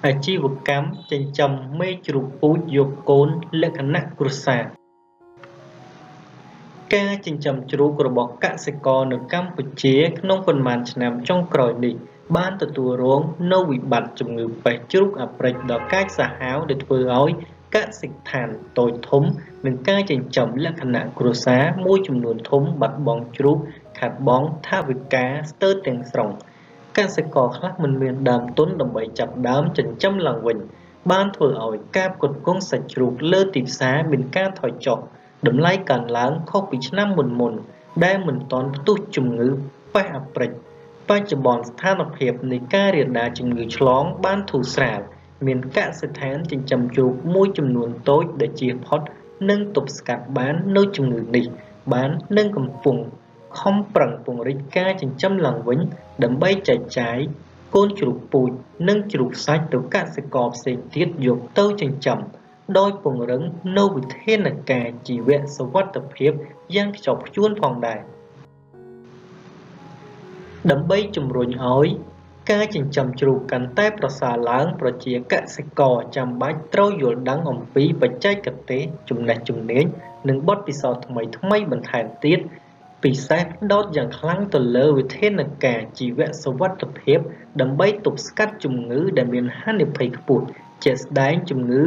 អាជីវកម្មចិញ្ចឹមមេជ្រូកពូជយកកូនលក្ខណៈគ្រួសារការចិញ្ចឹមជ្រូករបស់កសិករនៅកម្ពុជាក្នុងប៉ុន្មានឆ្នាំចុងក្រោយនេះបានទទួលរងនូវវិបត្តិជំងឺពេស្តជ្រូកអាហ្វ្រិកដ៏កាចសាហាវដែលធ្វើឲ្យកសិដ្ឋានតូចធំនិងការចិញ្ចឹមលក្ខណៈគ្រួសារមួយចំនួនធំបាត់បង់ជ្រូកខាតបង់ថវិកាស្ទើរទាំងស្រុងកសិករខ្លះមិនមានដើមទុនដើម្បីចាប់ផ្ដើមចិញ្ចឹមឡើងវិញបានធ្វើឲ្យការផ្គត់ផ្គង់សាច់ជ្រូកលើទីផ្សារមានការថយចុះតម្លៃកើនឡើងខុសពីឆ្នាំមុនៗដែលមិនទាន់ផ្ទុះជំងឺពេស្តអាហ្វ្រិកបច្ចុប្បន្នស្ថានភាពនៃការរាលដាលជំងឺឆ្លងបានធូរស្រាលមានកសិដ្ឋានចិញ្ចឹមជ្រូកមួយចំនួនតូចដែលជៀសផុតនិងទប់ស្កាត់បាននូវជំងឺនេះបាននិងកំពុងខំប្រឹងពង្រីកការចិញ្ចឹមឡើងវិញដើម្បីចែកចាយកូនជ្រូកពូជនិងជ្រូកសាច់ទៅកសិករផ្សេងទៀតយកទៅចិញ្ចឹមដោយពង្រឹងនូវវិធានការជីវសុវត្ថិភាពយ៉ាងខ្ជាប់ខ្ជួនផងដែរដើម្បីជំរុញឲ្យការចិញ្ចឹមជ្រូកកាន់តែប្រសើរឡើងប្រជាកសិករចាំបាច់ត្រូវយល់ដឹងអំពីបច្ចេកទេសចំណេះជំនាញនិងបទពិសោធន៍ថ្មីៗបន្ថែមទៀតពិសេសផ្ដោតយ៉ាងខ្លាំងទៅលើវិធានការជីវសុវត្ថិភាពដើម្បីទប់ស្កាត់ជំងឺដែលមានហានិភ័យខ្ពស់ជាក់ស្ដែងជំងឺ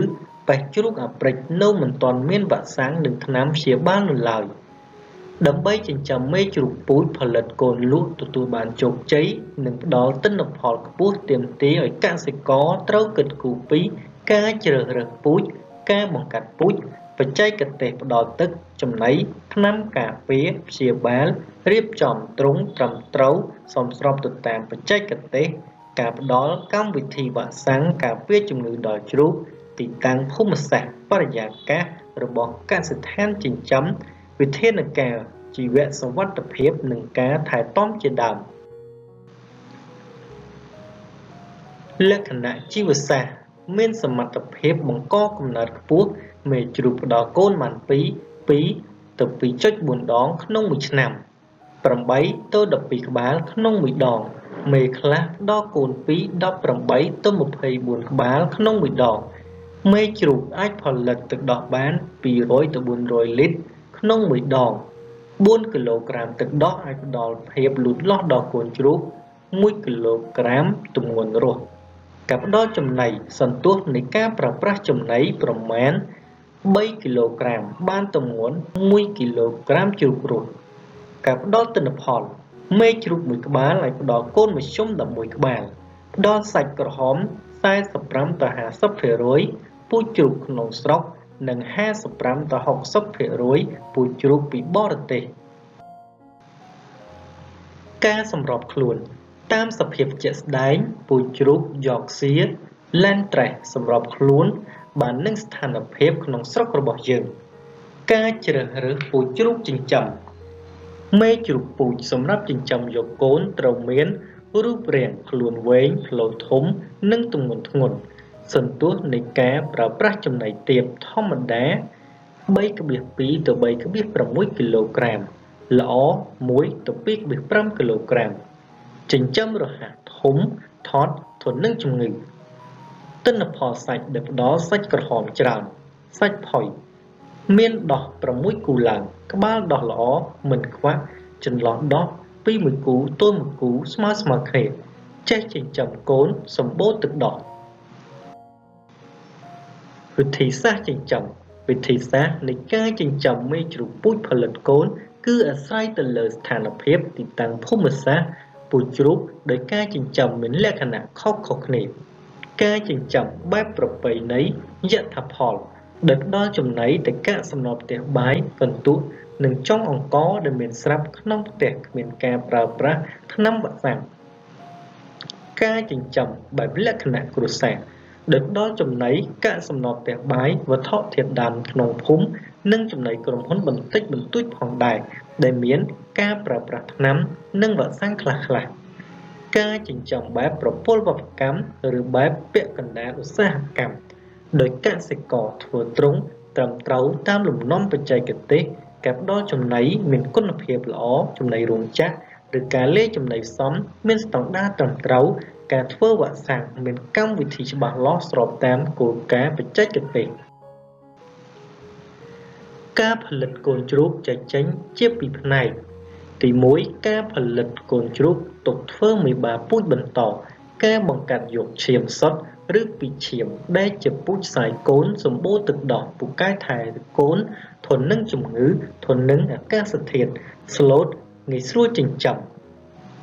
ពេស្តជ្រូកអាហ្វ្រិកនៅមិនទាន់មានវ៉ាក់សាំងនិងថ្នាំព្យាបាលនៅឡើយដើម្បីចិញ្ចឹមមេជ្រូកពូជផលិតកូនលក់ទទួលបានជោគជ័យនិងផ្ដល់ទិន្នផលខ្ពស់ទាមទារឲ្យកសិករត្រូវគិតគូរពីការជ្រើសរើសពូជការបង្កាត់ពូជបច្ចេកទេសផ្ដល់ទឹកចំណីថ្នាំការពារព្យាបាលរៀបចំទ្រុងត្រឹមត្រូវសមស្របទៅតាមបច្ចេកទេសការផ្ដល់កម្មវិធីវ៉ាក់សាំងការពារជំងឺដល់ជ្រូកទីតាំងភូមិសាស្ត្របរិយាកាសរបស់កសិដ្ឋានចិញ្ចឹមវិធានការជីវសុវត្ថិភាពនិងការថែទាំជាដើមលក្ខណៈជីវសាស្ត្រមានសមត្ថភាពបង្កកំណើតខ្ពស់មេជ្រូកផ្ដល់កូនបាន2ទៅ2.4 ដងក្នុងមួយឆ្នាំ8ទៅ12ក្បាលក្នុងមួយដងមេខ្លះផ្ដល់កូនពី18ទៅ24ក្បាលក្នុងមួយដងមេជ្រូកអាចផលិតទឹកដោះបាន200ទៅ400លីត្រក្នុងមួយដង4គីឡូក្រាមទឹកដោះអាចផ្ដល់ភាពលូតលាស់ដល់កូនជ្រូក1គីឡូក្រាមទម្ងន់រស់ការផ្ដល់ចំណីសន្ទុះនៃការប្រើប្រាស់ចំណីប្រមាណ3គីឡូក្រាមបានទម្ងន់1គីឡូក្រាមជ្រូករស់ការផ្ដល់ទិន្នផលមេជ្រូកមួយក្បាលអាចផ្ដល់កូនមធ្យម11ក្បាលផ្ដល់សាច់ក្រហម45ទៅ50%ពូជជ្រូកក្នុងស្រុកនិង55ទៅ60%ពូជជ្រូកពីបរទេសការសម្របខ្លួនតាមសភាពជាក់ស្ដែងពូជជ្រូកយ៉កសៀ Landrace សម្របខ្លួនបាននឹងស្ថានភាពក្នុងស្រុករបស់យើងការជ្រើសរើសពូជជ្រូកចិញ្ចឹមមេជ្រូកពូជសម្រាប់ចិញ្ចឹមយកកូនត្រូវមានរូបរាងខ្លួនវែងផ្លូវធំនិងទម្ងន់ធ្ងន់សន្ទុះនៃការប្រើប្រាស់ចំណីទាបធម្មតា3.2ទៅ3.6គីឡូក្រាមល្អ1ទៅ2.5គីឡូក្រាមចិញ្ចឹមរហ័សធំធាត់ធន់នឹងជំងឺទិន្នផលសាច់ដែលផ្ដល់សាច់ក្រហមច្រើនសាច់ផុយមានដោះ6គូឡើងក្បាលដោះល្អមិនខ្វះចន្លោះដោះពី1គូទល់1គូស្មើគ្នាចេះចិញ្ចឹមកូនសម្បូរទឹកដោះវិធីសាស្ត្រចិញ្ចឹមវិធីសាស្ត្រនៃការចិញ្ចឹមមេជ្រូកពូជផលិតកូនគឺអាស្រ័យទៅលើស្ថានភាពទីតាំងភូមិសាស្ត្រពូជជ្រូកដោយការចិញ្ចឹមមានលក្ខណៈខុសៗគ្នាការចិញ្ចឹមបែបប្រពៃណីយថាផលដោយផ្ដល់ចំណីទៅកាកសំណល់ផ្ទះបាយកន្ទក់និងចុងអង្ករដែលមានស្រាប់ក្នុងផ្ទះគ្មានការប្រើប្រាស់ថ្នាំវ៉ាក់សាំងការចិញ្ចឹមបែបលក្ខណៈគ្រួសារដោយផ្ដល់ចំណីកាកសំណល់ផ្ទះបាយវត្ថុធាតុដើមក្នុងភូមិនិងចំណីក្រុមហ៊ុនបន្តិចបន្តួចផងដែរដែលមានការប្រើប្រាស់ថ្នាំនិងវ៉ាក់សាំងខ្លះៗការចិញ្ចឹមបែបប្រពលវប្បកម្មឬបែបពាក់កណ្ដាលឧស្សាហកម្មដោយកសិករធ្វើទ្រង់ត្រឹមត្រូវតាមលំនាំបច្ចេកទេសការផ្ដល់ចំណីមានគុណភាពល្អចំណីរោងចក្រឬការលាយចំណីផ្សំមានស្តង់ដារត្រឹមត្រូវ ការធ្វើវ៉ាក់សាំងមានកម្មវិធីច្បាស់លាស់ស្របតាមគោលការណ៍បច្ចេកទេសការផលិតកូនជ្រូកចែកចេញជាពីរផ្នែកទី1ការផលិតកូនជ្រូកទុកធ្វើមេបាពូជបន្តការបង្កាត់យកឈាមសុទ្ធឬពីឈាមដែលជាពូជផ្សាយកូនសម្បូរទឹកដោះពូកែថែកូនធន់នឹងជំងឺធន់នឹងអាកាសធាតុស្លូតងាយស្រួលចិញ្ចឹម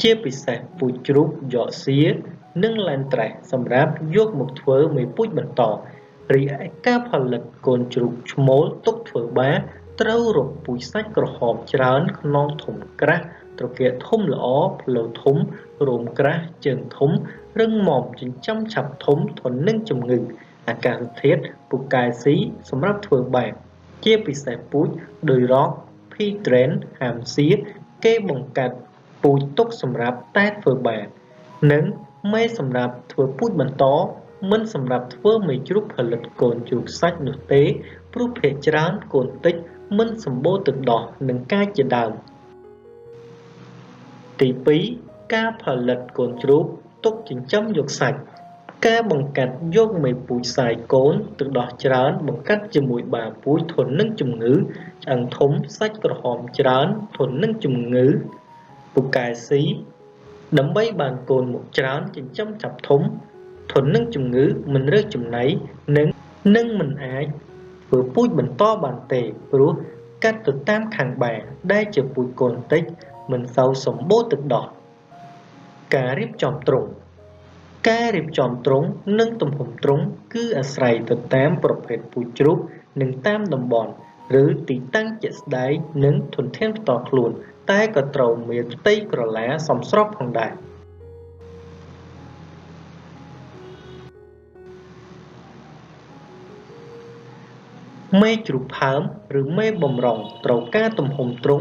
ជាពិសេសពូជជ្រូកយកសៀនិងឡែនត្រេសសម្រាប់យកមកធ្វើមេពូជបន្តរីឯការផលិតកូនជ្រូកឈ្មោលទុកធ្វើបាត្រូវរកពូជសាច់ក្រហមច្រើនខ្នងធំក្រាស់ត្រគាកធំល្អភ្លៅធំរោមក្រាស់ជើងធំរឹងមាំចិញ្ចឹមឆាប់ធំធន់នឹងជំងឺអាកាសធាតុពូកែស៊ីសម្រាប់ធ្វើបាជាពិសេសពូជដោយរក P-Train ហាមសៀគេបង្កាត់ពូជទុកសម្រាប់តែធ្វើបានិងមេសម្រាប់ធ្វើពូជបន្តមិនសម្រាប់ធ្វើមេជ្រូកផលិតកូនជ្រូកសាច់នោះទេព្រោះភាគច្រើនកូនតិចមិនសម្បូរទឹកដោះនិងកាចជាដើមទី2ការផលិតកូនជ្រូកទុកចិញ្ចឹមយកសាច់ការបង្កាត់យកមេពូជសាយកូនទឹកដោះច្រើនបង្កាត់ជាមួយបាពូជធន់នឹងជំងឺឆ្អឹងធំសាច់ក្រហមច្រើនធន់នឹងជំងឺពូកែស៊ីដើម្បីបានកូនមកច្រើនចិញ្ចឹមចាប់ធំធន់នឹងជំងឺមិនរើសចំណីនិងមិនអាចធ្វើពូជបន្តបានទេព្រោះកាត់ទៅតាមខាងបាដែលជាពូជកូនតិចមិនសូវសម្បូរទឹកដោះការរៀបចំទ្រុងការរៀបចំទ្រុងនិងទំហំទ្រុងគឺអាស្រ័យទៅតាមប្រភេទពូជជ្រូកនិងតាមតំបន់ឬទីតាំងជាក់ស្ដែងនិងធនធានផ្ទាល់ខ្លួនតែក៏ត្រូវមានផ្ទៃក្រឡាសមស្របផងដែរមេជ្រូកផើមឬមេបំរុងត្រូវការទំហំទ្រុង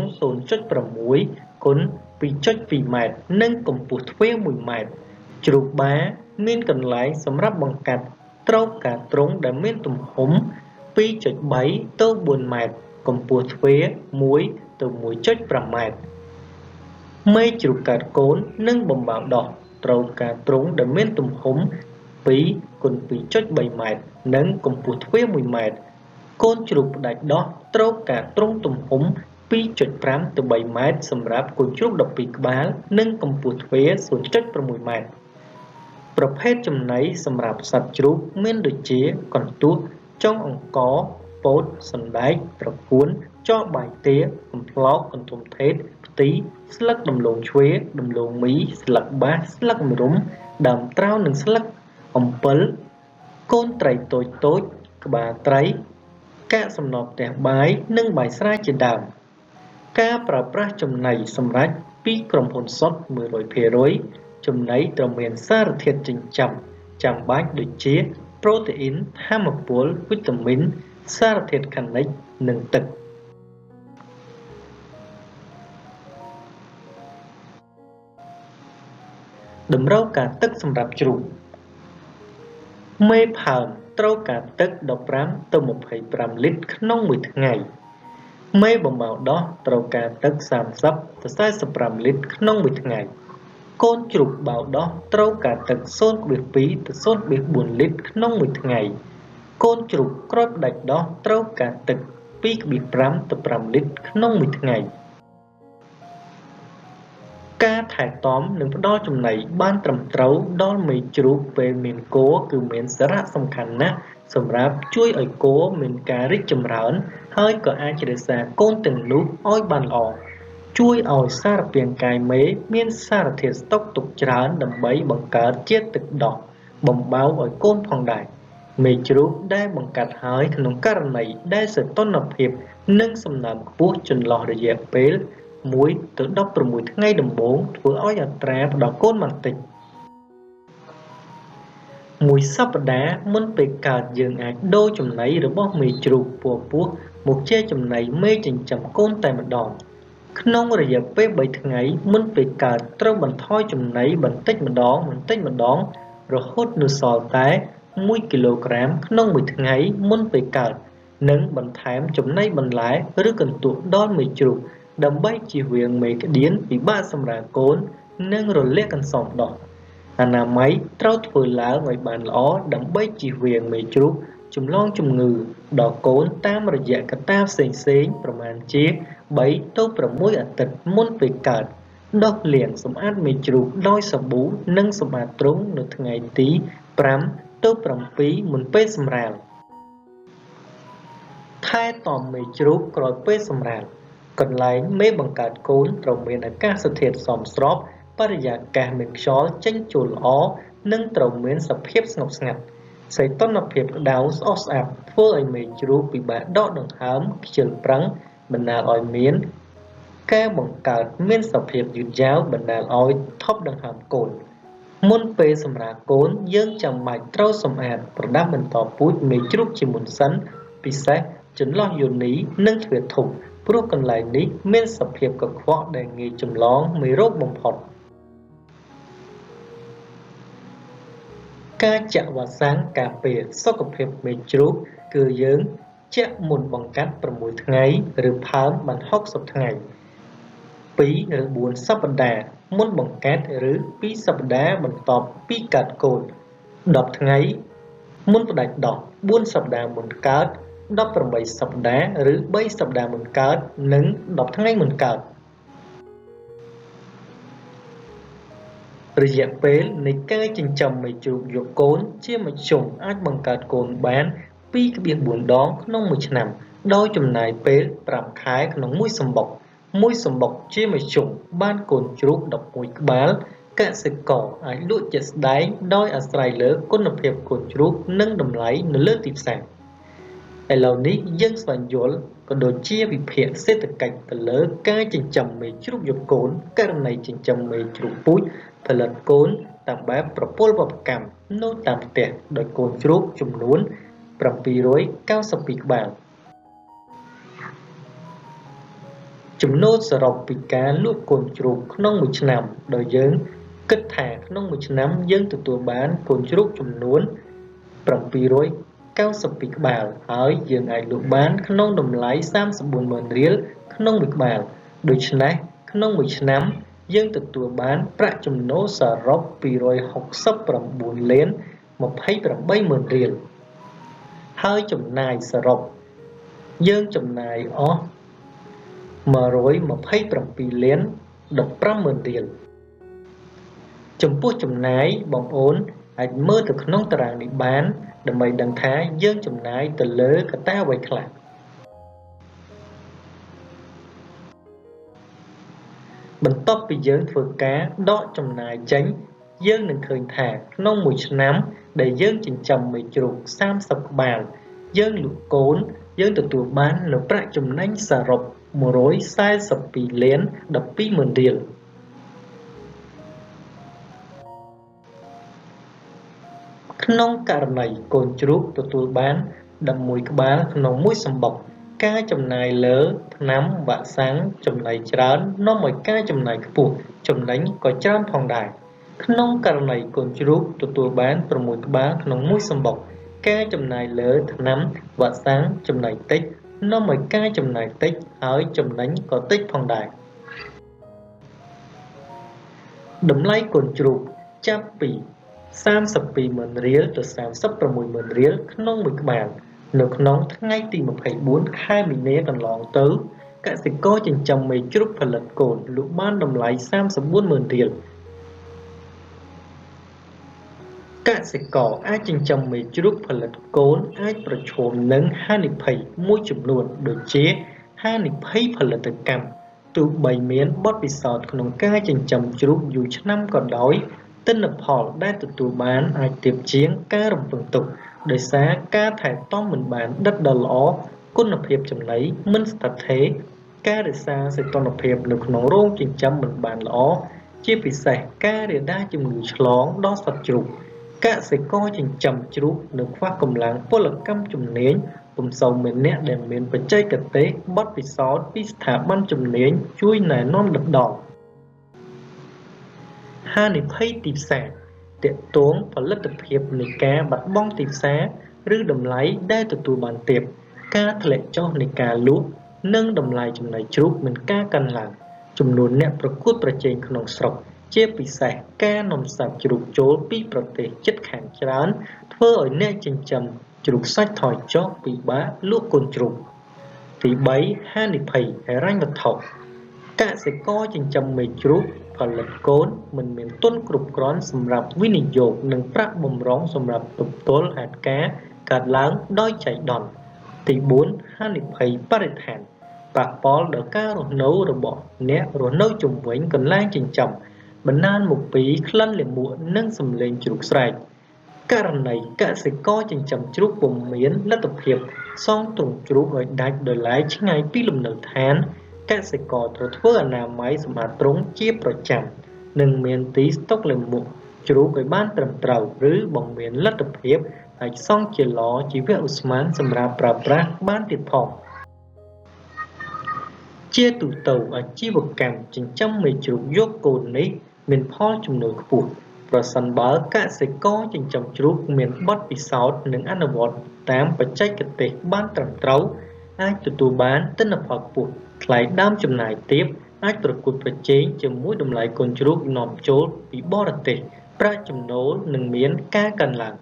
0.6 គុណ 2.2 ម៉ែត្រនិងកម្ពស់ទ្វេរ 1 ម៉ែត្រជ្រូកបាមានកន្លែងសម្រាប់បង្កាត់ត្រូវការទ្រុងដែលមានទំហំ 2.3 ទៅ 4 ម៉ែត្រកម្ពស់ទ្វេរ 1 ទៅ 1.5 ម៉ែត្រមេជ្រូកកើតកូននិងបំបៅដោះត្រូវការទ្រុងដែលមានទំហំ 2 គុណ 2.3 ម៉ែត្រនិងកម្ពស់ទ្វេរ 1 ម៉ែត្រកូនជ្រូកផ្ដាច់ដោះត្រូវការទ្រុងទំហំ 2.5 ទៅ 3 ម៉ែត្រសម្រាប់កូនជ្រូក12ក្បាលនិងកម្ពស់ទ្វេរ 0.6 ម៉ែត្រប្រភេទចំណីសម្រាប់សត្វជ្រូកមានដូចជាកន្ទក់ចុងអង្ករពោតសណ្ដែកត្រកួនចបបាយទាកំប្លោកកន្ទុំថេតផ្ទីស្លឹកដំឡូងជ្វេដំឡូងមីស្លឹកបាសស្លឹកម្រុំដើមត្រាវនិងស្លឹកអំពិលកូនត្រីតូចៗក្បាលត្រីកាកសំណល់ផ្ទះបាយនិងបាយស្រាជាដើមការប្រើប្រាស់ចំណីសម្រាប់ពីក្រុមហ៊ុនសុទ្ធ 100% ចំណីត្រូវមានសារធាតុចិញ្ចឹមចាំបាច់ដូចជាប្រូតេអ៊ីនថាមពលវីតាមីនសារធាតុខានិចនិងទឹកតម្រូវការទឹកសម្រាប់ជ្រូកមេផើមត្រូវការទឹក15ទៅ25លីត្រក្នុងមួយថ្ងៃមេបំបៅដោះត្រូវការទឹក30ទៅ45លីត្រក្នុងមួយថ្ងៃកូនជ្រូកបៅដោះត្រូវការទឹក 0.2 ទៅ 0.4 លីត្រក្នុងមួយថ្ងៃកូនជ្រូកគ្រាប់ដាច់ដោះត្រូវការទឹក 2.5 ទៅ 5 លីត្រក្នុងមួយថ្ងៃការថែទាំនិងផ្ដល់ចំណីបានត្រឹមត្រូវដល់មេជ្រូកពេលមានគោគឺមានសារៈសំខាន់ណាស់សម្រាប់ជួយឲ្យគោមានការរីកចម្រើនហើយក៏អាចរក្សាកូនទាំងនោះឲ្យបានល្អជួយឲ្យសារពាង្គកាយមេមានសារធាតុស្តុកទុកច្រើនដើម្បីបង្កើតជាទឹកដោះបំបៅឲ្យកូនផងដែរមេជ្រូកដែលបង្កាត់ហើយក្នុងករណីដែលសីតុណ្ហភាពនិងសំណើមខ្ពស់ចន្លោះរយៈពេល1ទៅ16ថ្ងៃដំបូងធ្វើឲ្យអត្រាផ្ដល់កូនបានតិចមួយសប្តាហ៍មុនពេលកើតយើងអាចដូរចំណីរបស់មេជ្រូកពណ៌ពោះមកជាចំណីមេចិញ្ចឹមកូនតែម្ដងក្នុងរយៈពេល3ថ្ងៃមុនពេលកើតត្រូវបន្ថយចំណីបន្តិចម្ដងរហូតនៅសល់តែ1គីឡូក្រាមក្នុងមួយថ្ងៃមុនពេលកើតនិងបន្ថែមចំណីបន្លែឬកន្ទក់ដល់មេជ្រូកដើម្បីជៀសវាងមេក្តៀនពិបាកសម្រាលកូននិងរលាកកន្សោមដោះ អនាម័យត្រូវធ្វើឡើងឲ្យបានល្អដើម្បីជៀសវាងមេជ្រូកចម្លងជំងឺដល់កូនតាមរយៈកត្តាផ្សេងៗប្រមាណជា3ទៅ6អាទិត្យមុនពេលកើតដោះលាងសម្អាតមេជ្រូកដោយសាប៊ូនិងសម្អាតទ្រុងនៅថ្ងៃទី5ទៅ7មុនពេលសម្រាលថែទាំមេជ្រូកក្រោយពេលសម្រាលកន្លែងមេបង្កើតកូនត្រូវមានអាកាសធាតុសមស្របបរិយាកាសមានខ្យល់ចេញចូលល្អនិងត្រូវមានសភាពស្ងប់ស្ងាត់សីតុណ្ហភាពក្តៅស្អុះស្អាប់ធ្វើឲ្យមេជ្រូកពិបាកដកដង្ហើមខ្ជិលប្រឹងបណ្ដាលឲ្យមានការបង្កើតមានសភាពយឺតយ៉ាវបណ្ដាលឲ្យថប់ដង្ហើមកូនមុនពេលសម្រាលកូនយើងចាំបាច់ត្រូវសម្អាតប្រដាប់បន្តពូជមេជ្រូកជាមុនសិនពិសេសចន្លោះយោនីនិងទ្វារធំព្រោះកន្លែងនេះមានសភាពកខ្វក់ដែលងាយចម្លងមេរោគបំផុតការចាក់វ៉ាក់សាំងការពារសុខភាពមេជ្រូកគឺយើងចាក់មុនបង្កាត់6ថ្ងៃឬផើមបាន60ថ្ងៃ2ឬ4សប្តាហ៍មុនបង្កាត់ឬ2សប្តាហ៍បន្ទាប់ពីកាត់កូន10ថ្ងៃមុនផ្ដាច់ដោះ4សប្តាហ៍មុនកើត18សប្តាហ៍ឬ3សប្តាហ៍មុនកើតនិង10ថ្ងៃមុនកើតរយៈពេលនៃការចិញ្ចឹមមេជ្រូកយកកូនជាមធ្យមអាចបង្កើតកូនបាន 2.4 ដងក្នុងមួយឆ្នាំដោយចំណាយពេល5ខែក្នុងមួយសម្បុកជាមធ្យមបានកូនជ្រូក11ក្បាលកសិករអាចលក់ជាក់ស្ដែងដោយអាស្រ័យលើគុណភាពកូនជ្រូកនិងតម្លៃនៅលើទីផ្សារឥឡូវនេះយើងស្វែងយល់ក៏ដូចជាវិភាគសេដ្ឋកិច្ចទៅលើការចិញ្ចឹមមេជ្រូកយកកូនករណីចិញ្ចឹមមេជ្រូកពូជផលិតកូនតាមបែបប្រព័ន្ធវប្បកម្មនៅតាមផ្ទះដោយកូនជ្រូកចំនួន792ក្បាលចំណូលសរុបពីការលក់កូនជ្រូកក្នុងមួយឆ្នាំដោយយើងគិតថាក្នុងមួយឆ្នាំយើងទទួលបានកូនជ្រូកចំនួន792ក្បាលហើយយើងអាចលក់បានក្នុងតម្លៃ34,000រៀលក្នុងមួយក្បាលដូច្នេះក្នុងមួយឆ្នាំយើងទទួលបានប្រាក់ចំណូលសរុប269លាន28,000រៀលហើយចំណាយសរុបយើងចំណាយអស់127លាន15,000រៀលចំពោះចំណាយបងប្អូនអាចមើលទៅក្នុងតារាងនេះបានដើម្បីដឹងថាយើងចំណាយទៅលើកត្តាអ្វីខ្លះបន្ទាប់ពីយើងធ្វើការដកចំណាយចេញយើងនឹងឃើញថាក្នុងមួយឆ្នាំដែលយើងចិញ្ចឹមមេជ្រូក30ក្បាលយើងលក់កូនយើងទទួលបាននូវប្រាក់ចំណេញសរុប142លាន12,000រៀលក្នុងករណីកូនជ្រូកទទួលបាន11ក្បាលក្នុងមួយសម្បុកការចំណាយលើថ្នាំវ៉ាក់សាំងចំណីច្រើននាំឲ្យការចំណាយខ្ពស់ចំណេញក៏ច្រើនផងដែរក្នុងករណីកូនជ្រូកទទួលបាន6ក្បាលក្នុងមួយសម្បុកការចំណាយលើថ្នាំវ៉ាក់សាំងចំណីតិចនាំឲ្យការចំណាយតិចហើយចំណេញក៏តិចផងដែរតម្លៃកូនជ្រូកចាប់ពី32,000រៀលទៅ36,000រៀលក្នុងមួយក្បាលនៅក្នុងថ្ងៃទី24ខែមីនាកន្លងទៅកសិករចិញ្ចឹមមេជ្រូកផលិតកូនលក់បានតម្លៃ34,000រៀលកសិករអាចចិញ្ចឹមមេជ្រូកផលិតកូនអាចប្រឈមនឹងហានិភ័យមួយចំនួនដូចជាហានិភ័យផលិតកម្មទោះបីមានបទពិសោធន៍ក្នុងការចិញ្ចឹមជ្រូកយូរឆ្នាំក៏ដោយទិន្នផលដែលទទួលបានអាចទាបជាងការរំពឹងទុកដោយសារការថែទាំមិនបានដិតដល់ល្អគុណភាពចំណីមិនស្ថិតស្ថេរការរក្សាសីតុណ្ហភាពនៅក្នុងរោងចិញ្ចឹមមិនបានល្អជាពិសេសការរាលដាលជំងឺឆ្លងដល់សត្វជ្រូកកសិករចិញ្ចឹមជ្រូកនៅខ្វះកម្លាំងពលកម្មជំនាញពុំសូវមានអ្នកដែលមានបច្ចេកទេសបទពិសោធន៍ពីស្ថាប័នជំនាញជួយណែនាំដដល់ហានិភ័យទីផ្សារទាក់ទងផលិតភាពនៃការបាត់បង់ទីផ្សារឬតម្លៃដែលទទួលបានទាបការធ្លាក់ចុះនៃការលក់និងតម្លៃចំណីជ្រូកមានការកើនឡើងចំនួនអ្នកប្រកួតប្រជែងក្នុងស្រុក ជាពិសេសការនាំសាច់ជ្រូកចូលពីប្រទេសជិតខាងច្រើនធ្វើឲ្យអ្នកចិញ្ចឹមជ្រូកសាច់ថយចុះពិបាកលក់កូនជ្រូកទី3ហានិភ័យហិរញ្ញវត្ថុកសិករចិញ្ចឹមមេជ្រូកផលិតកូនមិនមានទុនគ្រប់គ្រាន់សម្រាប់វិនិយោគនិងប្រាក់បម្រុងសម្រាប់ទប់ទល់ហេតុការណ៍កើតឡើងដោយចៃដន្យទី4ហានិភ័យបរិស្ថានប៉ះពាល់ដល់ការរស់នៅរបស់អ្នករស់នៅជុំវិញកន្លែងចិញ្ចឹមបណ្ដាលមកពីក្លិនលាមកនិងសំឡេងជ្រូកស្រែកករណីកសិករចិញ្ចឹមជ្រូកពុំមានលទ្ធភាពសងទ្រុងជ្រូកឲ្យដាច់ដោយឡែកឆ្ងាយពីលំនៅឋានកសិករត្រូវធ្វើអនាម័យសម្អាតទ្រុងជាប្រចាំនិងមានទីស្តុកលាមកជ្រូកឲ្យបានត្រឹមត្រូវឬបង្មានលទ្ធភាពអាចសង់ជាឡជីវឧស្ម័នសម្រាប់ប្រើប្រាស់បានទៀតផងជាទូទៅអាជីវកម្មចិញ្ចឹមមេជ្រូកយកកូននេះមានផលចំណូលខ្ពស់ប្រសិនបើកសិករចិញ្ចឹមជ្រូកមានបទពិសោធន៍និងអនុវត្តតាមបច្ចេកទេសបានត្រឹមត្រូវអាចទទួលបានទិន្នផលខ្ពស់ថ្លៃដើមចំណាយទាបអាចប្រកួតប្រជែងជាមួយតម្លៃកូនជ្រូកនាំចូលពីបរទេសប្រាក់ចំណូលនឹងមានការកើនឡើង